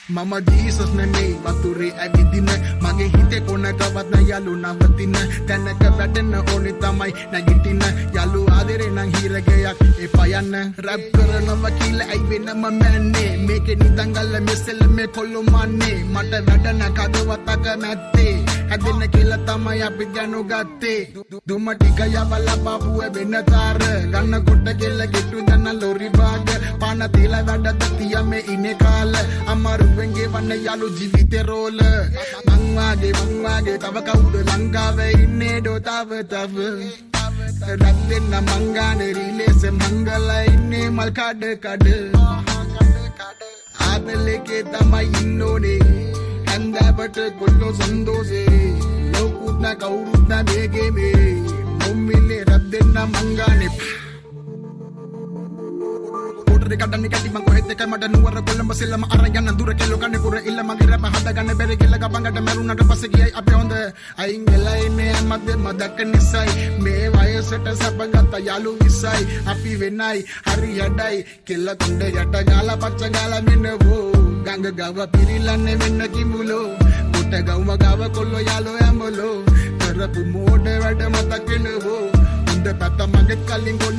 Mama Jesus නෙමේ වතුරේ ඇවිදින මගේ හිතේ කොනකවත් යලු නවතින තැනක වැටෙන්න ඕනේ තමයි නැගිටින යලු ආදරේ නම් හිරගයක් එපා යන්න රැප් කරනවා කියලා ඇයි වෙනම මන්නේ මේකේ නිදන් ගල්ල මෙසෙල්ල මේ කොල්ලෝ මන්නේ මට වැඩන කදවතක නැත්තේ හැදෙන්න කියලා තමයි අපි දැනුගත්තේ දුම ටික යවලා බබුවේ වෙන තාර ගන්න කොට ගෙල්ල ගෙටු දන්න ලොරි බාග පාන තියලා වැඩ තියමේ ඉන්නේ කාල අමාරුවෙන් ගෙවන්න යලු ජීවිතේ රෝල මං වාගේ තව කවුද ලංකාවේ ඉන්නේ ඩෝ තව රත් දෙන්න මංගානේ රිලේස මංගලා ඉන්නේ මල් කඩ ආදලේකේ තමයි ඉන්නෝනේ හැන්දෑවට කොල්ලෝ සන්දෝසේ ලෝකුත් නැ කවුරුත් නැ මේගේ මේ මොම්මිලේ රත් දෙන්න මංගානේ කඩන්නේ කැටි මං කොහෙද එක මඩ නුවර කොළඹ සෙල්ලම අරන් යන දුර කෙලෝ කන්නේ පුර ඉල්ල මගේ රැප හදගන්න බැරි කෙල්ල ගබංගට මැරුණට පස්සේ ගියයි අපි හොඳ අයින් වෙලා ඉන්නේ මැද මදක නිසයි මේ වයසට සබගත යාළු විසයි අපි වෙනයි හරි යඩයි කෙල්ල කුණ්ඩ යට ගාලා පච්ච ගාලා මෙන්නවෝ ගංග ගව පිරිලන්නේ වෙන්න කිඹුලෝ කොට ගවම ගව කොල්ලෝ යාළෝ ඇඹලෝ කරපු මෝඩ වැඩ මතක නෙවෝ හොඳ පැත්ත මගෙත් කලින් කොල්ලෝ